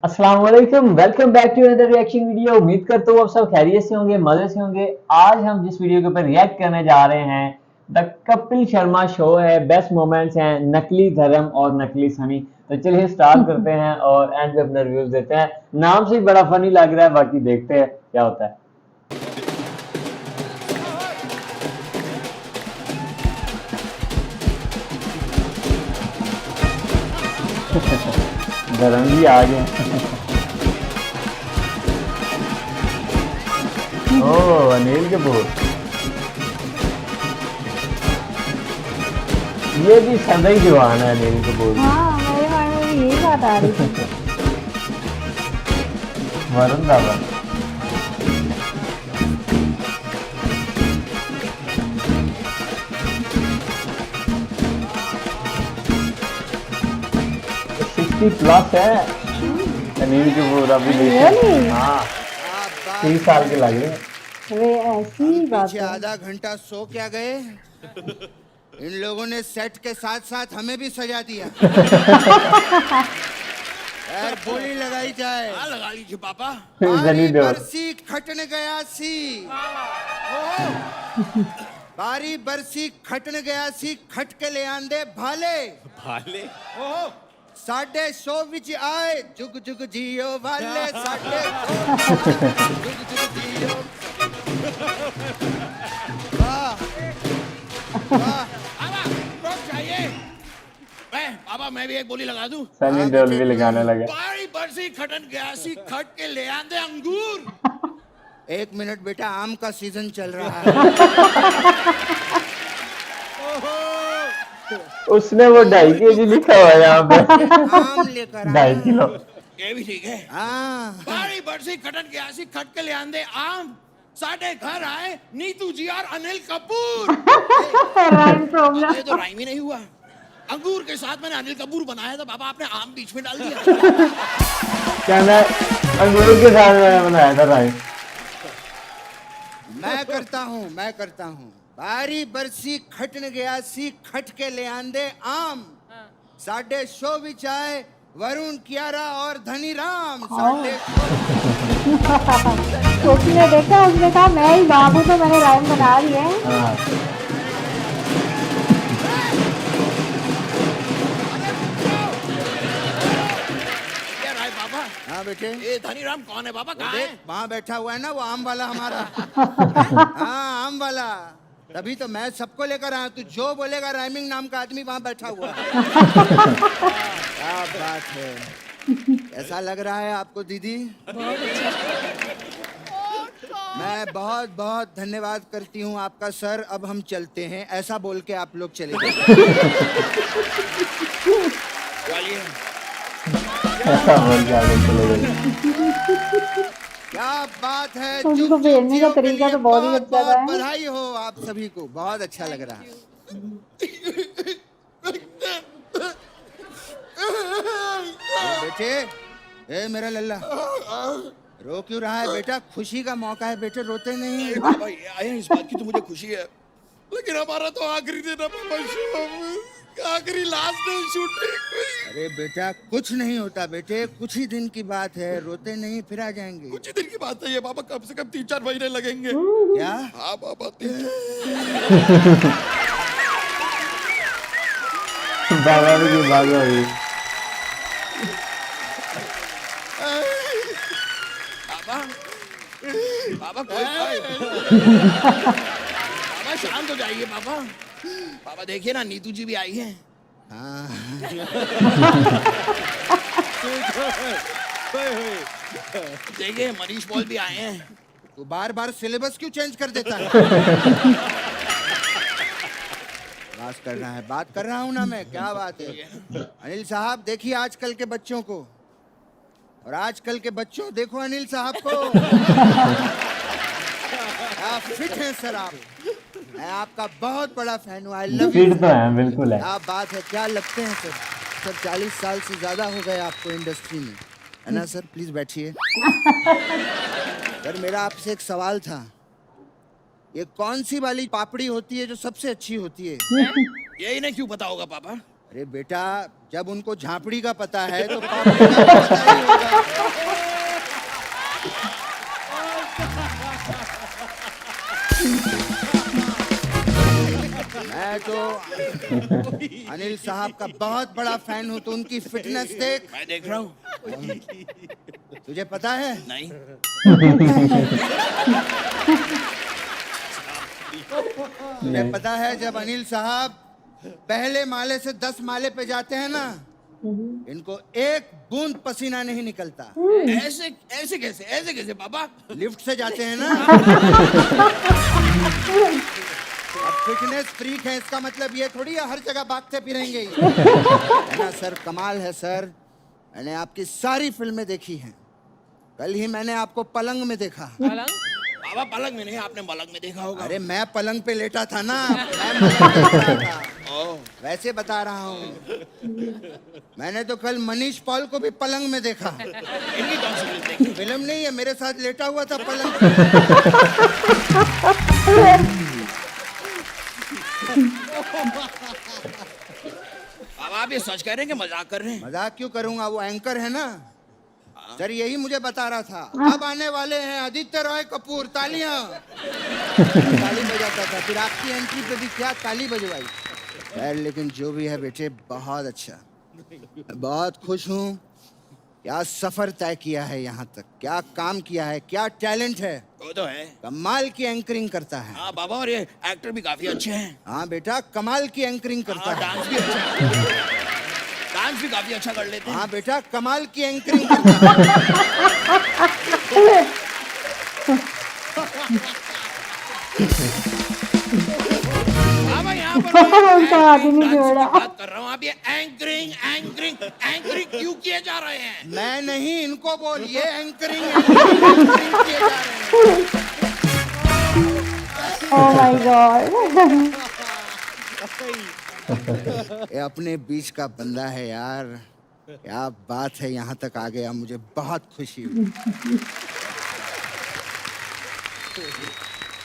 अस्सलाम वालेकुम, welcome back to another reaction video. उम्मीद करता हूँ आप सब खैरियत से होंगे, मजे से होंगे। आज हम जिस वीडियो के ऊपर रिएक्ट करने जा रहे हैं, द कपिल शर्मा शो है, बेस्ट मोमेंट्स हैं, नकली धर्म और नकली सनी। तो चलिए स्टार्ट करते हैं और एंड पे अपना रिव्यूज देते हैं। नाम से ही बड़ा फनी लग रहा है, बाकी देखते हैं क्या होता है। धर्म भी आ गए। ओह अनिल कपूर, ये भी सदा ही जवान है अनिल कपूर। हाँ, मेरे माइंड में भी यही बात आ रही थी। वरुण धवन, प्लस है अनिल कपूर अभी Really? हाँ 30 साल के लग रहे हैं। वे ऐसी बात पीछे है। आधा घंटा सो क्या गए। इन लोगों ने सेट के साथ साथ हमें भी सजा दिया। यार बोली लगाई जाए। हाँ लगा लीजिए पापा। सनी बारी देओल। बरसी खटन गया सी। बारी बरसी खटन गया सी खट के ले आंदे भाले। भाले ओहो साढ़े सौ विच आए जुग जुग जियो वाले साढ़े जुग जुग जियो। वाह वाह पापा रुक जाइए। पापा मैं भी एक बोली लगा दूं। सनी देओल भी लगाने लगे। बारी बरसी खटन गयासी खट के ले आंदे अंगूर। एक मिनट बेटा आम का सीजन चल रहा है। उसने वो 2.5 kg लिखा हुआ है यहाँ पे। आम लेकर 2.5 किलो। ये भी ठीक है। हाँ बारी बरसी खटन गयासी खट के ले आंदे आम। साढ़े घर आए नीतू जी और अनिल कपूर। Rhyme problem. ये तो राइम ही नहीं हुआ। अंगूर के साथ मैंने अनिल कपूर बनाया था, पापा आपने आम बीच में डाल दिया। क्या मैं अंगूर के साथ मैंने बनाया था राइम। मैं करता हूँ बारी बरसी खटन गया सी खट के ले आंदे आम। साढ़े सौ विच आए वरुण कियारा और धनी राम। साढ़े कोकी ने देखा, उसने कहा मैं ही बाबू, तो मैंने राइम बना दी है। हाँ क्या राय पापा? हाँ बेटे ये धनीराम कौन है पापा? कहाँ है? वहाँ बैठा हुआ है ना वो आम वाला हमारा। हाँ आम वाला, तभी तो मैं सबको लेकर आया। तू जो बोलेगा राइमिंग नाम का आदमी वहाँ बैठा हुआ है। क्या बात है। ऐसा लग रहा है आपको दीदी? मैं बहुत बहुत धन्यवाद करती हूँ आपका सर। अब हम चलते हैं, ऐसा बोल के आप लोग चले गए। चलिए। ऐसा बोल के आगे चले गए। क्या बात है। उनको जुग जुग भेजने का जियो के तरीका लिए तो बहुत ही अच्छा बहुत है। बधाई हो आप सभी को, बहुत अच्छा लग रहा है। बेटे ए मेरा लल्ला रो क्यों रहा है बेटा? खुशी का मौका है बेटे, रोते नहीं। अरे पापा ये आए हैं, इस बात की तो मुझे खुशी है, लेकिन हमारा तो आखिरी दिन है पापा, शो में आखिरी लास्ट डे शूटिंग। अरे बेटा कुछ नहीं होता बेटे, कुछ ही दिन की बात है, रोते नहीं, फिर आ जाएंगे। कुछ ही दिन की बात है ये पापा, कम से कम 3-4 महीने लगेंगे। क्या? हाँ पापा बाबा की बात हो गई। पापा पापा कोई पापा शांत हो जाइए पापा। पापा देखिए ना नीतू जी भी आई हैं। हाँ देखिए मनीष पॉल भी आए हैं। तू बार बार सिलेबस क्यों चेंज कर देता है? बात कर रहा हूँ ना मैं, क्या बात है। अनिल साहब देखिए आजकल के बच्चों को, और आजकल के बच्चों देखो अनिल साहब को। आप फिट हैं सर आप। मैं आपका बहुत बड़ा फैन हूँ। I love you. फिट तो है, बिल्कुल है। क्या बात है, क्या लगते हैं सर? सर 40 साल से ज्यादा हो गए आपको इंडस्ट्री में, है ना सर? प्लीज बैठिए। सर मेरा आपसे एक सवाल था, ये कौन सी वाली पापड़ी होती है जो सबसे अच्छी होती है? ये इन्हें क्यों पता होगा पापा? अरे बेटा, जब उनको झांपड़ी का पता है तो पापड़ी का भी पता ही होगा। मैं तो अनिल साहब का बहुत बड़ा फैन हूँ, तो उनकी फिटनेस देख। मैं देख रहा हूँ। तुझे पता है? नहीं। तुझे पता है जब अनिल साहब पहले माले से 10 माले पे जाते हैं ना, इनको एक बूंद पसीना नहीं निकलता। ऐसे ऐसे कैसे पापा? लिफ्ट से जाते हैं ना। अब फिटनेस फ्रीक है, इसका मतलब ये थोड़ी है हर जगह भागते फिरेंगे ही। है ना सर, कमाल है सर। मैंने आपकी सारी फिल्में देखी हैं। कल ही मैंने आपको पलंग में देखा। पापा पलंग में नहीं, आपने मलंग में देखा होगा। अरे मैं पलंग पे लेटा था ना, मैं मलंग पे लेटा था। ओह, वैसे बता रहा हूँ। मैंने तो कल मनीष पॉल को भी पलंग में देखा। इनकी कौन सी फिल्म देखी? फिल्म नहीं है, मेरे साथ लेटा हुआ था पलंग पे। पापा आप ये सच कह रहे हैं कि मजाक कर रहे हैं? मजाक क्यों करूंगा, वो एंकर है ना सर, यही मुझे बता रहा था। अब आने वाले हैं आदित्य रॉय कपूर, तालियां। ताली बजाता था, फिर आपकी एंट्री पे भी क्या ताली बजवाई। खैर, लेकिन जो भी है बेटे, बहुत अच्छा। मैं बहुत खुश हूँ। क्या सफर तय किया है यहाँ तक, क्या काम किया है, क्या टैलेंट है। वो तो है। कमाल की एंकरिंग करता है। हाँ बाबा, और ये एक्टर भी काफी अच्छे हैं। हाँ बेटा, कमाल की एंकरिंग करता हाँ, है। डांस भी अच्छा है। डांस भी काफी अच्छा कर लेते हैं। हाँ बेटा, कमाल की एंकरिंग करता है। बाबा यहाँ पर मैं उनका हाथ ही नहीं डांस की जोड़ा। बात कर रहा हूँ। आप ये एंकरिंग एंकरिंग एंकरिंग क्यों किए जा रहे हैं? मैं नहीं, इनको बोल, ये एंकरिंग एंकरिंग किए जा रहे हैं। Oh my God. ये अपने बीच का बंदा है यार। क्या बात है, यहाँ तक आ गया, मुझे बहुत खुशी हुई।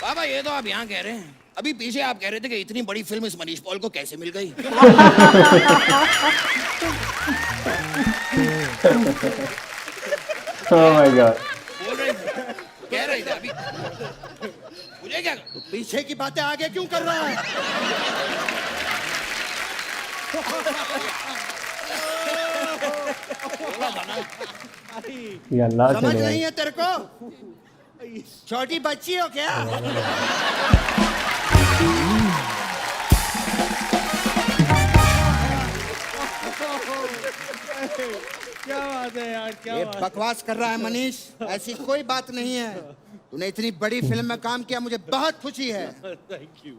बाबा ये तो आप यहाँ कह रहे हैं, अभी पीछे आप कह रहे थे कि इतनी बड़ी फिल्म इस मनीष पॉल को कैसे मिल गई। Oh my God. बोल रहे थे, कह रहे थे अभी। मुझे क्या? तो पीछे की बातें आगे क्यों कर रहा है? ये अल्लाह समझ से नहीं है तेरे को? छोटी बच्ची हो क्या? क्या बात है यार, क्या ये बात। बकवास कर रहा है मनीष, ऐसी कोई बात नहीं है। तूने इतनी बड़ी फिल्म में काम किया, मुझे बहुत खुशी है। Thank you.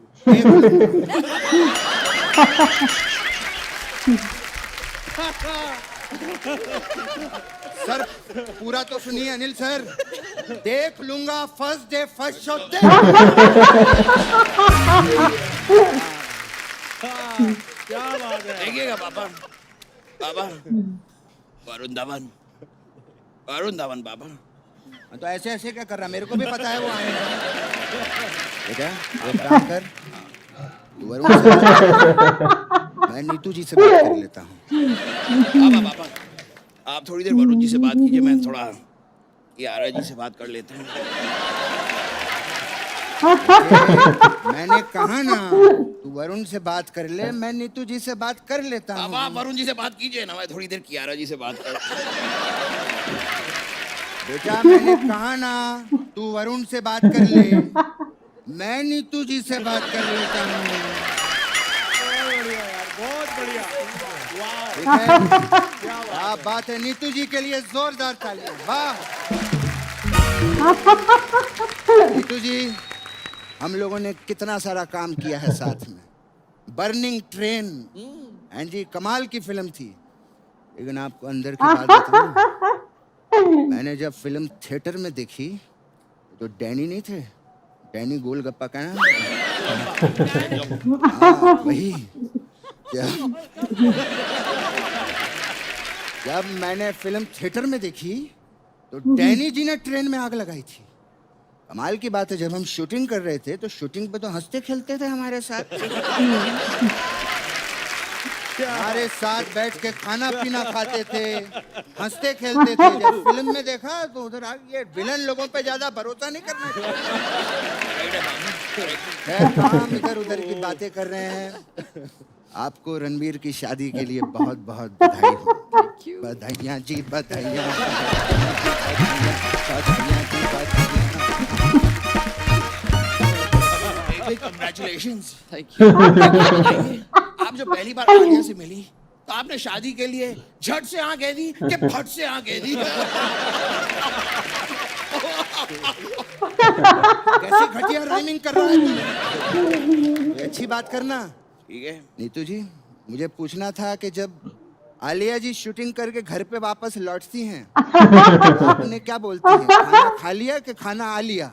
सर पूरा तो सुनिए अनिल सर। देख लूंगा फर्स्ट डे फर्स्ट शो देख। क्या बात है। देखिएगा पापा, पापा वरुण धवन, वरुण धवन पापा। तो ऐसे ऐसे क्या कर रहा, मेरे को भी पता है वो आएगा। बेटा एक काम कर, तू वरुण से बात कर, मैं नीतू जी से बात कर लेता हूँ। पापा पापा आप थोड़ी देर वरुण जी से बात कीजिए, मैं थोड़ा कियारा जी से बात कर लेता हूँ। मैंने कहा ना, तू वरुण से बात कर ले, मैं नीतू जी से बात कर लेता पापा आप हूँ। वरुण जी से बात कीजिए ना, मैं थोड़ी देर कियारा जी से बात कर। बेटा मैंने कहा ना, तू वरुण से बात कर ले, मैं नीतू जी से बात कर लेता हूँ। बहुत बढ़िया। वाह, ठीक है? क्या बात है, नीतू जी के लिए जोरदार तालियां। वाह नीतू जी, हम लोगों ने कितना सारा काम किया है साथ में। बर्निंग ट्रेन, हैं जी, कमाल की फिल्म थी। लेकिन आपको अंदर की बात बताऊं, मैंने जब फिल्म थिएटर में देखी तो डैनी नहीं थे, डैनी गोलगप्पा का ना, हाँ वही। जब मैंने फिल्म थिएटर में देखी तो डैनी जी ने ट्रेन में आग लगाई थी। कमाल की बात है, जब हम शूटिंग कर रहे थे तो शूटिंग पे तो हंसते खेलते थे हमारे साथ। हमारे साथ बैठ के खाना पीना खाते थे, हंसते खेलते थे। जब फिल्म में देखा तो उधर आ ये विलन लोगों पे ज्यादा भरोसा नहीं करना चाहिए। खैर, हम इधर उधर की बातें कर रहे हैं। आपको रणवीर की शादी के लिए बहुत बहुत बधाई हो। बधाइयाँ जी, बधाइयाँ, बधाइयाँ जी, बधाइयाँ। Congratulations, thank you. आप जब पहली बार आलिया से मिली तो आपने शादी के लिए झट से हाँ कह दी कि फट से हाँ कह दी? कैसी घटिया राइमिंग कर रहा है तू? अच्छी बात करना। ठीक है। नीतू जी, मुझे पूछना था कि जब आलिया जी शूटिंग करके घर पे वापस लौटती हैं तो आपने क्या बोलती हैं? खाना खा लिया कि खाना आ लिया?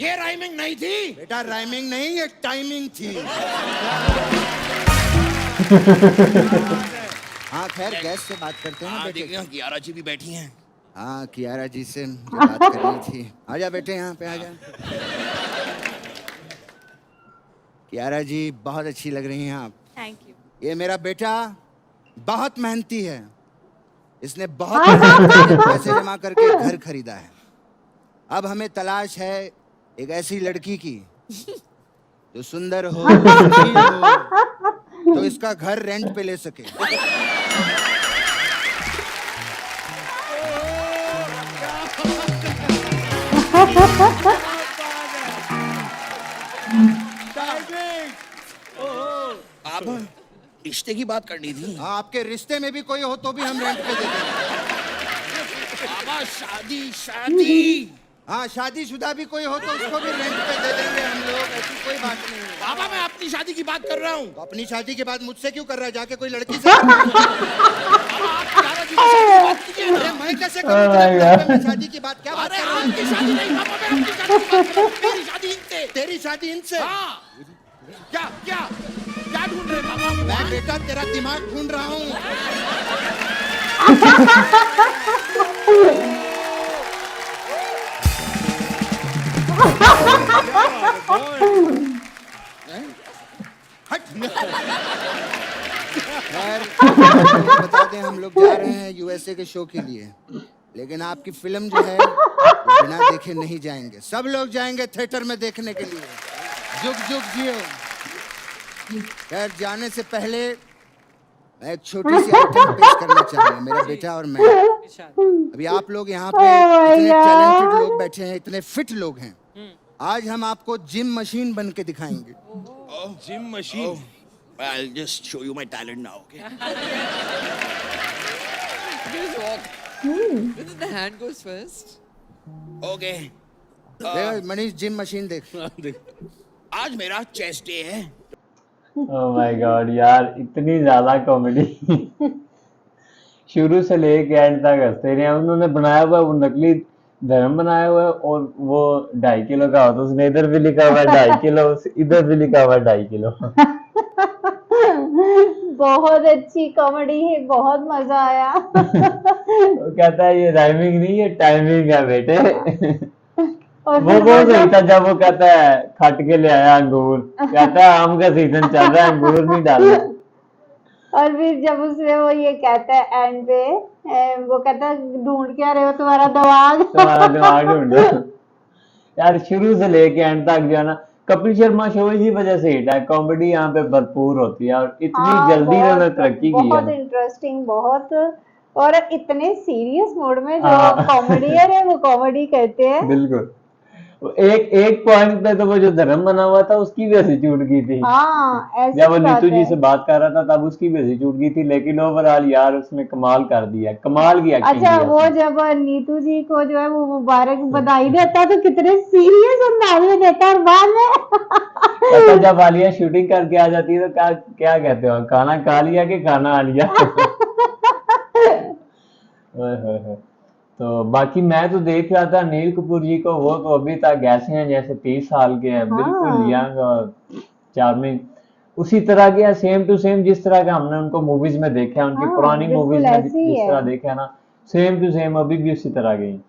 ये राइमिंग नहीं थी बेटा, राइमिंग नहीं, ये टाइमिंग थी। हाँ खैर, गैस से बात करते हैं ना हाँ, बेटे। देखिए कियारा जी भी बैठी हैं। हाँ, कियारा जी से मुझे बात करनी थी। आजा बेटे, यहाँ पे आजा। कियारा जी, बहुत अच्छी लग रही हैं आप। Thank you. ये मेरा बेटा बहुत मेहनती है। इसने बहुत पैसे जमा करके घर खरीदा है। अब हमें तलाश है एक ऐसी लड़की की जो सुंदर हो, सुशील हो, तो इसका घर रेंट पे ले सके। आप रिश्ते की बात करनी थी। हाँ, आपके रिश्ते में भी कोई हो तो भी हम रेंट पे दे देंगे। बाबा, शादी शादी। हाँ, शादीशुदा भी कोई हो तो उसको भी रेंट पे दे देंगे हम लोग। ऐसी कोई बात नहीं है। बाबा, मैं अपनी शादी की बात कर रहा हूँ। तो अपनी शादी के बाद मुझसे क्यों कर रहा है? जाके कोई लड़की से कर। बाबा, आप कियारा जी की शादी की बात कीजिए ना। अरे मैं कैसे करूं तेरे घर पे? मैं शादी की बात क्या बात अरे कर रहा हूं? आपकी शादी नहीं पापा, मैं अपनी शादी की बात कर रहा हूँ। मेरी शादी इनसे। तेरी शादी इनसे? हाँ। क्या क्या क्या ढूंढ रहे हैं बाबा? मैं बेटा तेरा दिमाग ढूंढ रहा हूँ। खैर, बता दें, हम लोग जा रहे हैं यूएसए के शो के लिए, लेकिन आपकी फिल्म जो है वो बिना देखे नहीं जाएंगे। सब लोग जाएंगे थिएटर में देखने के लिए। जुग जुग जियो। खैर, जाने से पहले मैं एक छोटी सी आइटम पेश करना चाहूंगा, मेरा बेटा और मैं। अभी आप लोग यहाँ पे इतने टैलेंटेड लोग बैठे हैं, इतने फिट लोग हैं। आज हम आपको जिम मशीन बन के दिखाएंगे। Gym machine. I'll just show you my talent now, okay? Just walk. Then the hand goes first. Okay. देख मनीष, जिम मशीन देख। आज मेरा चेस्ट डे है। ओह माय गॉड यार, इतनी ज्यादा कॉमेडी शुरू से लेके एंड तक हंसते रहे। उन्होंने बनाया हुआ वो नकली धर्म बनाया हुआ है और वो 2.5 किलो का होता है। उसने इधर भी लिखा हुआ है 2.5 किलो, इधर भी लिखा हुआ है 2.5 किलो। बहुत अच्छी कॉमेडी है, बहुत मजा आया। वो कहता है ये राइमिंग नहीं, ये टाइमिंग है बेटे। और वो फिर बहुत सही जब- था जब वो कहता है खट के ले आया अंगूर, कहता है आम का सीजन चल रहा है, अंगूर नहीं डालना। और फिर जब उसमें वो ये कहता है एंड पे, वो कहता है ढूंढ क्या रहे हो तुम्हारा दिमाग। तुम्हारा दिमाग ढूंढो। यार शुरू से लेके एंड तक जो है ना, कपिल शर्मा शो इसी वजह से हिट है। कॉमेडी यहाँ पे भरपूर होती है और इतनी हाँ, जल्दी बहुत- इन्होंने तरक्की की बहुत है। इंटरेस्टिंग, बहुत। और इतने सीरियस मूड में जो हाँ। कॉमेडियन है वो कॉमेडी करते हैं। बिल्कुल। वो एक पॉइंट पे तो वो जो धर्म बना हुआ था उसकी भी हंसी छूट गई थी। हाँ, ऐसी जब वो बात नीतू जी है। से बात कर रहा था तब उसकी भी हंसी छूट गई थी, लेकिन ओवरऑल यार उसने कमाल कर दिया, कमाल की एक्टिंग अच्छा, की वो उसने। जब नीतू जी को जो है वो मुबारक बधाई देता है तो कितने सीरियस अंदाज में देता है, और बाद में अच्छा, जब आलिया शूटिंग करके आ जाती है तो क्या क्या कहते हो, खाना खा लिया कि खाना आ लिया? ओए होए होए। तो बाकी मैं तो देख रहा था अनिल कपूर जी को, वो तो अभी तक ऐसे हैं जैसे 30 साल के हैं, बिल्कुल हाँ। यंग और चार्मिंग। उसी तरह के सेम टू सेम जिस तरह का हमने उनको मूवीज में देखा है, उनकी हाँ, पुरानी बिल्कुल मूवीज में ऐसे ही जिस है। तरह देखा है ना, सेम टू सेम अभी भी उसी तरह के हैं।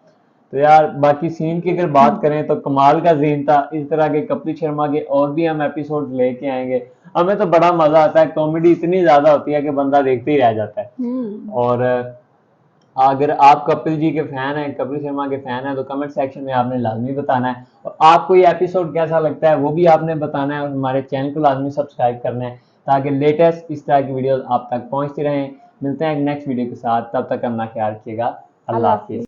तो यार बाकी सीन की अगर बात करें तो कमाल का सीन था। इस तरह के कपिल शर्मा के और भी हम एपिसोड लेके आएंगे। हमें तो बड़ा मजा आता है, कॉमेडी इतनी ज्यादा होती है कि बंदा देखते ही रह जाता है। और अगर आप कपिल जी के फैन हैं, कपिल शर्मा के फैन हैं, तो कमेंट सेक्शन में आपने लाजमी बताना है और आपको ये एपिसोड कैसा लगता है वो भी आपने बताना है और हमारे चैनल को लाजमी सब्सक्राइब करना है ताकि लेटेस्ट इस तरह की वीडियोस आप तक पहुंचती रहें। मिलते हैं एक नेक्स्ट वीडियो के साथ, तब तक अपना ख्याल रखिएगा। अल्लाह हाफिज़।